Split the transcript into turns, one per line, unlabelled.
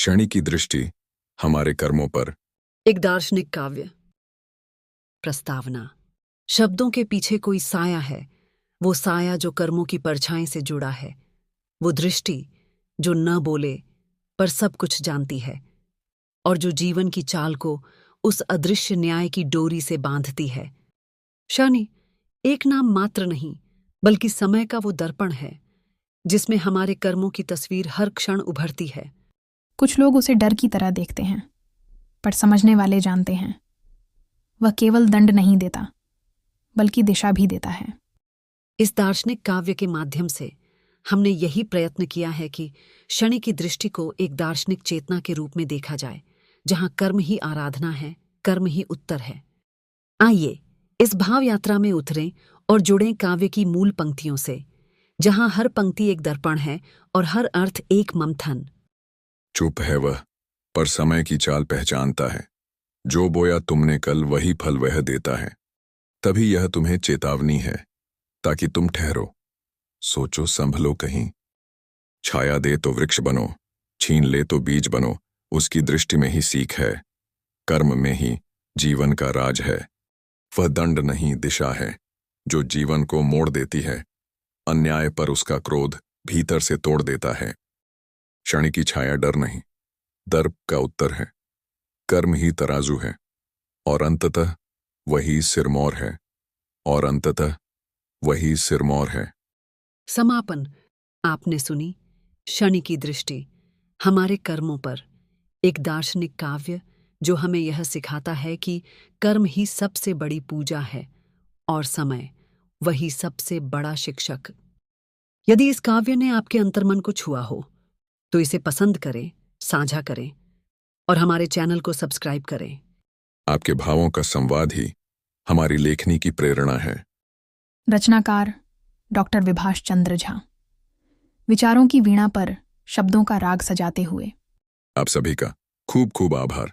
शनि की दृष्टि हमारे कर्मों पर।
एक दार्शनिक काव्य। प्रस्तावना। शब्दों के पीछे कोई साया है, वो साया जो कर्मों की परछाई से जुड़ा है, वो दृष्टि जो न बोले पर सब कुछ जानती है और जो जीवन की चाल को उस अदृश्य न्याय की डोरी से बांधती है। शनि एक नाम मात्र नहीं, बल्कि समय का वो दर्पण है जिसमें हमारे कर्मों की तस्वीर हर क्षण उभरती है।
कुछ लोग उसे डर की तरह देखते हैं, पर समझने वाले जानते हैं वह केवल दंड नहीं देता, बल्कि दिशा भी देता है।
इस दार्शनिक काव्य के माध्यम से हमने यही प्रयत्न किया है कि शनि की दृष्टि को एक दार्शनिक चेतना के रूप में देखा जाए, जहां कर्म ही आराधना है, कर्म ही उत्तर है। आइए इस भाव यात्रा में उतरें और जुड़ें काव्य की मूल पंक्तियों से, जहां हर पंक्ति एक दर्पण है और हर अर्थ एक मंथन।
चुप है वह, पर समय की चाल पहचानता है। जो बोया तुमने कल वही फल वह देता है। तभी यह तुम्हें चेतावनी है, ताकि तुम ठहरो, सोचो, संभलो कहीं। छाया दे तो वृक्ष बनो, छीन ले तो बीज बनो। उसकी दृष्टि में ही सीख है, कर्म में ही जीवन का राज है। वह दंड नहीं, दिशा है, जो जीवन को मोड़ देती है। अन्याय पर उसका क्रोध भीतर से तोड़ देता है। शनि की छाया डर नहीं, दर्प का उत्तर है। कर्म ही तराजू है, और अंततः वही सिरमौर है, और अंततः वही सिरमौर है।
समापन। आपने सुनी शनि की दृष्टि हमारे कर्मों पर, एक दार्शनिक काव्य जो हमें यह सिखाता है कि कर्म ही सबसे बड़ी पूजा है और समय वही सबसे बड़ा शिक्षक। यदि इस काव्य ने आपके अंतर्मन को छुआ हो तो इसे पसंद करें, साझा करें और हमारे चैनल को सब्सक्राइब करें।
आपके भावों का संवाद ही हमारी लेखनी की प्रेरणा है।
रचनाकार डॉक्टर विभाष चंद्र झा। विचारों की वीणा पर शब्दों का राग सजाते हुए
आप सभी का खूब खूब आभार।